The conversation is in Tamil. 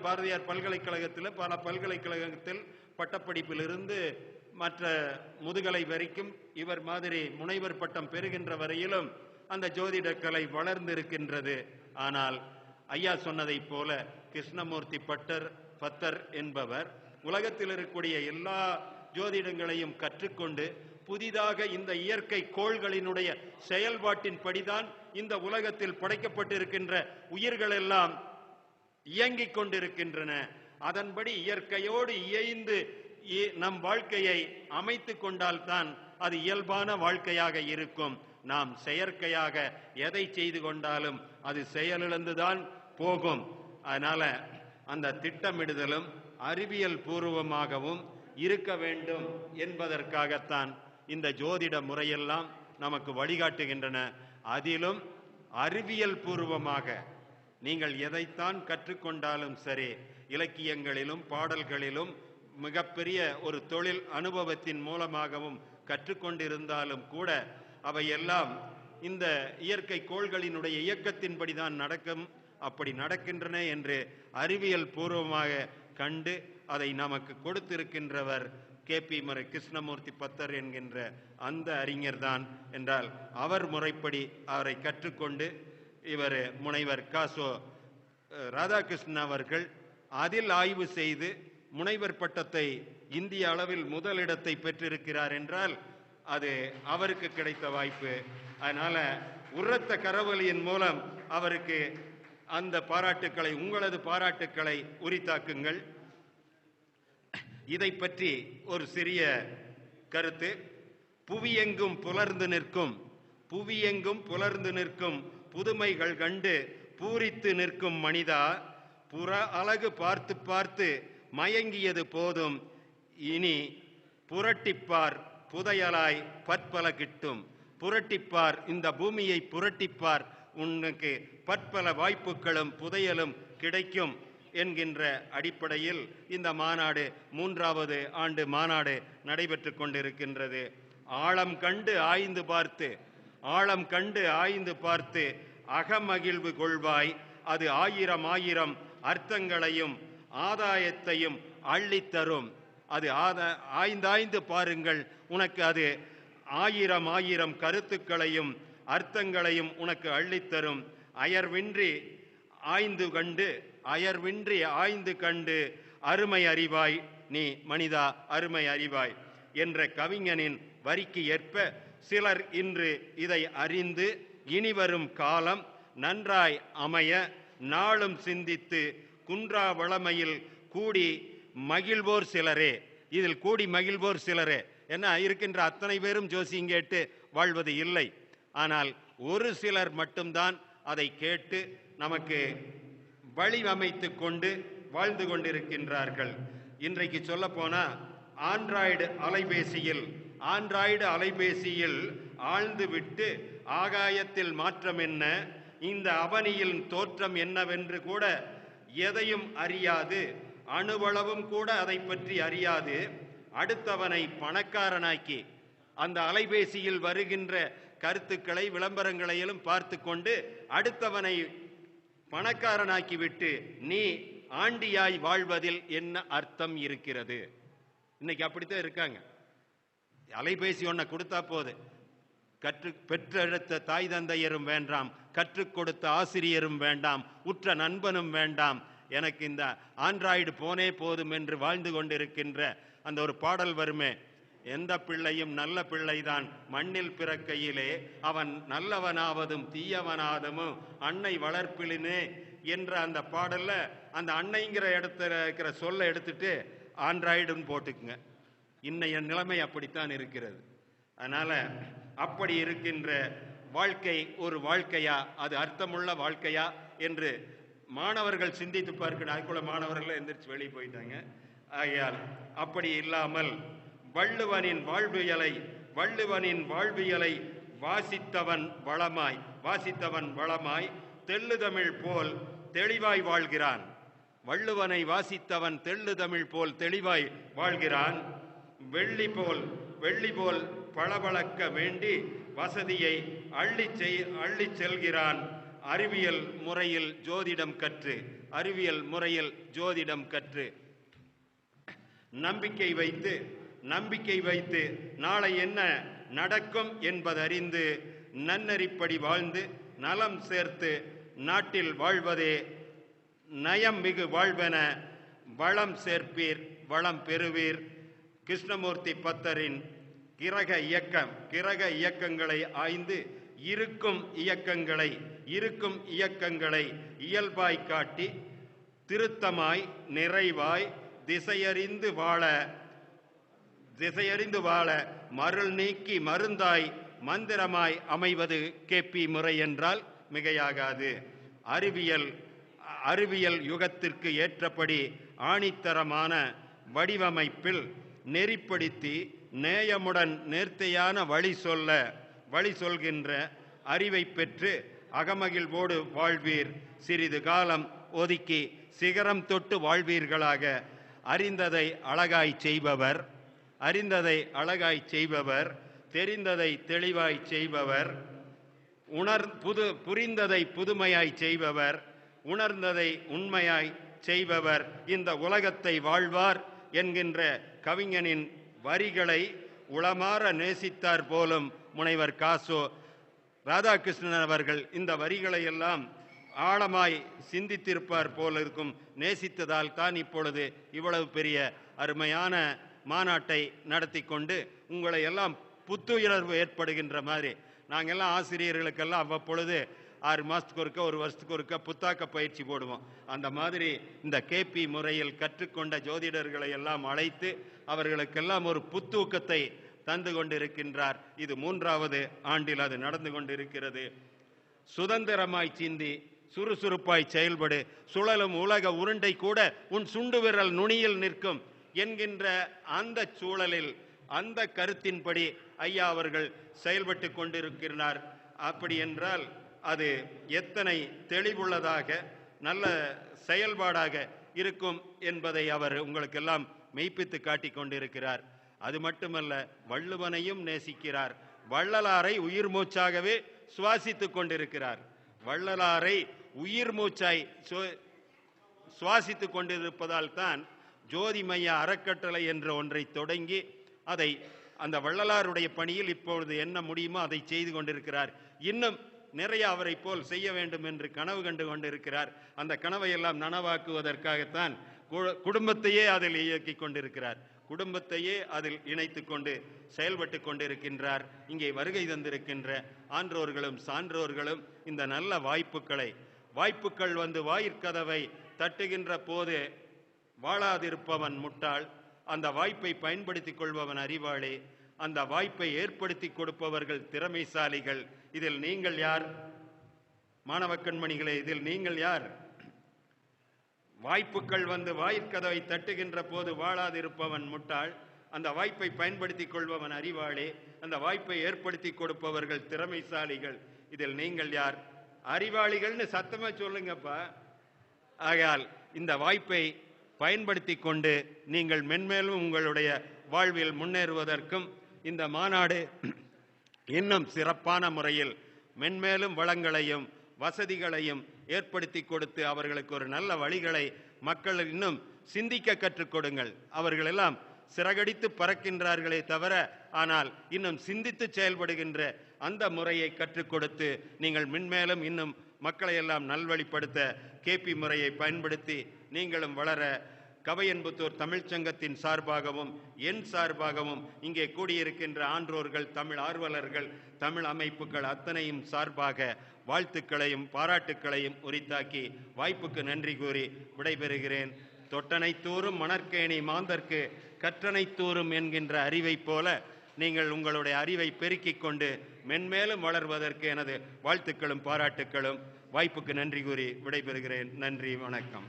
பாரதியார் பல்கலைக்கழகத்தில் பல பல்கலைக்கழகத்தில் பட்டப்படிப்பிலிருந்து மற்ற முதுகலை வரைக்கும் இவர் மாதிரி முனைவர் பட்டம் பெறுகின்ற வரையிலும் அந்த ஜோதிடக்கலை வளர்ந்திருக்கின்றது. ஆனால் ஐயா சொன்னதை போல கிருஷ்ணமூர்த்தி பத்தர் என்பவர் உலகத்தில் இருக்கக்கூடிய எல்லா ஜோதிடங்களையும் கற்றுக்கொண்டு புதிதாக இந்த இயற்கை கோள்களினுடைய செயல்பாட்டின் படிதான் இந்த உலகத்தில் படைக்கப்பட்டிருக்கின்ற உயிர்கள் எல்லாம் இயங்கிக் கொண்டிருக்கின்றன. அதன்படி இயற்கையோடு இயைந்து நம் வாழ்க்கையை அமைத்து கொண்டால்தான் அது இயல்பான வாழ்க்கையாக இருக்கும். நாம் செயற்கையாக எதை செய்து கொண்டாலும் அது செயலிழந்துதான் போகும். அதனால அந்த திட்டமிடுதலும் அறிவியல் பூர்வமாகவும் இருக்க வேண்டும் என்பதற்காகத்தான் இந்த ஜோதிட முறையெல்லாம் நமக்கு வழிகாட்டுகின்றன. அதிலும் அறிவியல் பூர்வமாக நீங்கள் எதைத்தான் கற்றுக்கொண்டாலும் சரி, இலக்கியங்களிலும் பாடல்களிலும் மிகப்பெரிய ஒரு தொழில் அனுபவத்தின் மூலமாகவும் கற்றுக்கொண்டிருந்தாலும் கூட அவையெல்லாம் இந்த இயற்கை கோள்களினுடைய இயக்கத்தின்படிதான் நடக்கும். அப்படி நடக்கின்றன என்று அறிவியல் பூர்வமாக கண்டு அதை நமக்கு கொடுத்திருக்கின்றவர் KP கிருஷ்ணமூர்த்தி பத்தர் என்கின்ற அந்த அறிஞர் தான் என்றால் அவர் முறைப்படி அவரை கற்றுக்கொண்டு இவர் முனைவர் காசோ ராதாகிருஷ்ணன் அவர்கள் அதில் ஆய்வு செய்து முனைவர் பட்டத்தை இந்திய அளவில் முதலிடத்தை பெற்றிருக்கிறார் என்றால் அது அவருக்கு கிடைத்த வாய்ப்பு. அதனால உரத்த கரவொலியின் மூலம் அவருக்கு அந்த பாராட்டுக்களை, உங்களது பாராட்டுக்களை உரித்தாக்குங்கள். இதை பற்றி ஒரு சிறிய கருத்து. புவியெங்கும் புலர்ந்து நிற்கும் புதுமைகள் கண்டு பூரித்து நிற்கும் மனிதா, புற அழகு பார்த்து பார்த்து மயங்கியது போதும், இனி புரட்டிப்பார் புதையலாய் பற்பல கிட்டும். புரட்டிப்பார், இந்த பூமியை புரட்டிப்பார், உனக்கு பற்பல வாய்ப்புகளும் புதையலும் கிடைக்கும் என்கின்ற அடிப்படையில் இந்த மாநாடு 3வது ஆண்டு மாநாடு நடைபெற்று கொண்டிருக்கின்றது. ஆழம் கண்டு ஆய்ந்து பார்த்து அகமகிழ்வு கொள்வாய், அது ஆயிரம் அர்த்தங்களையும் ஆதாயத்தையும் அள்ளித்தரும். அது ஆய்ந்தாய்ந்து பாருங்கள், உனக்கு அது ஆயிரம் கருத்துக்களையும் அர்த்தங்களையும் உனக்கு அள்ளித்தரும். அயர்வின்றி ஆய்ந்து கண்டு அருமை அறிவாய், நீ மனிதா அருமை அறிவாய் என்ற கவிஞனின் வரிக்கு ஏற்ப சிலர் இன்று இதை அறிந்து இனிவரும் காலம் நன்றாய் அமைய நாளும் சிந்தித்து குன்றா வளமையில் கூடி மகிழ்வோர் சிலரே. இதில் கூடி மகிழ்வோர் சிலரே என்ன, இருக்கின்ற அத்தனை பேரும் ஜோசியம் கேட்டு வாழ்வது இல்லை. ஆனால் ஒரு சிலர் மட்டும்தான் அதை கேட்டு நமக்கு வழிவமைத்து கொண்டு வாழ்ந்து கொண்டிருக்கின்றார்கள். இன்றைக்கு சொல்ல போனா ஆண்ட்ராய்டு அலைபேசியில் ஆழ்ந்து விட்டு ஆகாயத்தில் மாற்றம் என்ன, இந்த அவனியில் தோற்றம் என்னவென்று கூட எதையும் அறியாது, அணுவளவும் கூட அதை பற்றி அறியாது, அடுத்தவனை பணக்காரனாக்கி அந்த அலைபேசியில் வருகின்ற கருத்துக்களை விளம்பரங்களையும் பார்த்து கொண்டு அடுத்தவனை பணக்காரனாக்கிவிட்டு நீ ஆண்டியாய் வாழ்வதில் என்ன அர்த்தம் இருக்கிறது? இன்னைக்கு அப்படித்தான் இருக்காங்க. அலைபேசி ஒன்ன கொடுத்தா போது, பெற்றெடுத்த தாய் தந்தையரும் வேண்டாம், கற்றுக் கொடுத்த ஆசிரியரும் வேண்டாம், உற்ற நண்பனும் வேண்டாம், எனக்கு இந்த ஆண்ட்ராய்டு போனே போதும் என்று வாழ்ந்து கொண்டிருக்கின்ற அந்த ஒரு பாடல் வருமே, எந்த பிள்ளையும் நல்ல பிள்ளைதான் மண்ணில் பிறக்கையிலே, அவன் நல்லவனாவதும் தீயவனாவதும் அன்னை வளர்ப்பிலே என்ற அந்த பாடல்ல அந்த அன்னைங்கிற இடத்துல இருக்கிற சொல்ல எடுத்துட்டு ஆண்ட்ராய்டுன்னு போட்டுக்குங்க. இன்னைய நிலைமை அப்படித்தான் இருக்கிறது. அதனால அப்படி இருக்கின்ற வாழ்க்கை ஒரு வாழ்க்கையா, அது அர்த்தமுள்ள வாழ்க்கையா என்று மாணவர்கள் சிந்தித்து பார்க்கணும். அதுக்குள்ள மாணவர்கள் எந்திரிச்சு வெளியே போயிட்டாங்க. ஆகையால் அப்படி இல்லாமல் வள்ளுவனின் வாழ்வியலை வாசித்தவன் வளமாய் தெள்ளுதமிழ் போல் தெளிவாய் வாழ்கிறான். வள்ளுவனை வாசித்தவன் தெள்ளுதமிழ் போல் தெளிவாய் வாழ்கிறான். வெள்ளி போல் பளபளக்க வேண்டி வசதியை அள்ளிச் செல்கிறான். அறிவியல் முறையில் ஜோதிடம் கற்று நம்பிக்கை வைத்து நாளை என்ன நடக்கும் என்பதறிந்து நன்னெறிப்படி வாழ்ந்து நலம் சேர்த்து நாட்டில் வாழ்வதே நயம் மிகு வாழ்வென வளம் சேர்ப்பீர் வளம் பெறுவீர். கிருஷ்ணமூர்த்தி பத்தரின் கிரக இயக்கங்களை ஆய்ந்து இருக்கும் இயக்கங்களை இயல்பாய் காட்டி திருத்தமாய் நிறைவாய் திசையறிந்து வாழ மருள் நீக்கி மருந்தாய் மந்திரமாய் அமைவது கேபி முறை என்றால் மிகையாகாது. அறிவியல் யுகத்திற்கு ஏற்றபடி ஆணித்தரமான வடிவமைப்பில் நெறிப்படுத்தி நேயமுடன் நேர்த்தியான வழி சொல்கின்ற அறிவை பெற்று அகமகிழ்வோடு வாழ்வீர். சிறிது காலம் ஒதுக்கி சிகரம் தொட்டு வாழ்வீர்களாக. அறிந்ததை அழகாய் செய்பவர் தெரிந்ததை தெளிவாய் செய்பவர் புரிந்ததை புதுமையாய் செய்பவர் உணர்ந்ததை உண்மையாய் செய்பவர் இந்த உலகத்தை வாழ்வார் என்கின்ற கவிஞனின் வரிகளை உளமாற நேசித்தார் போலும் முனைவர் காசோ ராதாகிருஷ்ணன் அவர்கள் இந்த வரிகளை எல்லாம் ஆழமாய் சிந்தித்திருப்பார் போல இருக்கும். நேசித்ததால் தான் இப்பொழுது இவ்வளவு பெரிய அருமையான மாநாட்டை நடத்தி கொண்டு உங்களை எல்லாம் புத்துணர்வு ஏற்படுகின்ற மாதிரி நாங்கள்லாம் ஆசிரியர்களுக்கெல்லாம் அவ்வப்பொழுது 6 மாதத்துக்கு ஒருக்க 1 வருஷத்துக்கு ஒருக்க புத்தாக்க பயிற்சி போடுவோம். அந்த மாதிரி இந்த கேபி முறையில் கற்றுக்கொண்ட ஜோதிடர்களை எல்லாம் அழைத்து அவர்களுக்கெல்லாம் ஒரு புத்தூக்கத்தை தந்து கொண்டிருக்கின்றார். இது 3வது ஆண்டில் அது நடந்து கொண்டிருக்கிறது. சுதந்திரமாய் சிந்தி சுறுசுறுப்பாய் செயல்படு, சுழலும் உலக உருண்டை கூட உன் சுண்டு விரல் நுனியில் நிற்கும் என்கின்ற அந்த சூழலில் அந்த கருத்தின்படி ஐயா அவர்கள் செயல்பட்டு கொண்டிருக்கிறார். அப்படி என்றால் அது எத்தனை தெளிவுள்ளதாக நல்ல செயல்பாடாக இருக்கும் என்பதை அவர் உங்களுக்கெல்லாம் மெய்ப்பித்து காட்டி கொண்டிருக்கிறார். அது மட்டுமல்ல, வள்ளுவனையும் நேசிக்கிறார். வள்ளலாரை உயிர் மூச்சாகவே சுவாசித்துக் கொண்டிருக்கிறார். வள்ளலாரை உயிர் மூச்சாய் சுவாசித்துக் கொண்டிருப்பதால் தான் ஜோதிமய அறக்கட்டளை என்ற ஒன்றை தொடங்கி அதை அந்த வள்ளலாருடைய பணியில் இப்பொழுது என்ன முடியுமோ அதை செய்து கொண்டிருக்கிறார். இன்னும் நிறைய அவரை போல் செய்ய வேண்டும் என்று கனவு கண்டு கொண்டிருக்கிறார். அந்த கனவை எல்லாம் நனவாக்குவதற்காகத்தான் குடும்பத்தையே அதில் இயக்கி கொண்டிருக்கிறார். குடும்பத்தையே அதில் இணைத்து கொண்டு செயல்பட்டு கொண்டிருக்கின்றார். இங்கே வருகை தந்திருக்கின்ற ஆன்றோர்களும் சான்றோர்களும் இந்த நல்ல வாய்ப்புகள் வந்து வாயிற்கதவை தட்டுகின்ற போது வாழாதிருப்பவன் முட்டாள், அந்த வாய்ப்பை பயன்படுத்திக் கொள்பவன் அறிவாளி, அந்த வாய்ப்பை ஏற்படுத்தி கொடுப்பவர்கள் திறமைசாலிகள். இதில் நீங்கள் யார் மாணவ கண்மணிகளே? இதில் நீங்கள் யார்? வாய்ப்புகள் வந்து வாயிற்கதவை தட்டுகின்ற போது வாழாதிருப்பவன் முட்டாள், அந்த வாய்ப்பை பயன்படுத்திக் கொள்பவன் அறிவாளி, அந்த வாய்ப்பை ஏற்படுத்தி கொடுப்பவர்கள் திறமைசாலிகள். இதில் நீங்கள் யார்? அறிவாளிகள்னு சத்தமா சொல்லுங்கப்பா. ஆகையால் இந்த வாய்ப்பை பயன்படுத்தி கொண்டு நீங்கள் மென்மேலும் உங்களுடைய வாழ்வில் முன்னேறுவதற்கும் இந்த மாநாடு இன்னும் சிறப்பான முறையில் மென்மேலும் வளங்களையும் வசதிகளையும் ஏற்படுத்தி கொடுத்து அவர்களுக்கு ஒரு நல்ல வழிகளை மக்கள் இன்னும் சிந்திக்க கற்றுக் கொடுங்கள். அவர்கள் எல்லாம் சிறகடித்து பறக்கின்றார்களே தவிர ஆனால் இன்னும் சிந்தித்து செயல்படுகின்ற அந்த முறையை கற்றுக் கொடுத்து நீங்கள் மென்மேலும் இன்னும் மக்களை எல்லாம் நல்வழிப்படுத்த கேபி முறையை பயன்படுத்தி நீங்களும் வளர கவையன்புத்தூர் தமிழ்ச்சங்கத்தின் சார்பாகவும் என் சார்பாகவும் இங்கே கூடியிருக்கின்ற ஆன்றோர்கள், தமிழ் ஆர்வலர்கள், தமிழ் அமைப்புகள் அத்தனையும் சார்பாக வாழ்த்துக்களையும் பாராட்டுக்களையும் உரித்தாக்கி வாய்ப்புக்கு நன்றி கூறி விடைபெறுகிறேன். தொட்டனை தூறும் மணற்கேணி மாந்தர்க்கு கற்றனை தூறும் என்கின்ற அறிவை போல நீங்கள் உங்களுடைய அறிவை பெருக்கிக் கொண்டு மென்மேலும் வளர்வதற்கு எனது வாழ்த்துக்களும் பாராட்டுக்களும். வாய்ப்புக்கு நன்றி கூறி விடைபெறுகிறேன். நன்றி, வணக்கம்.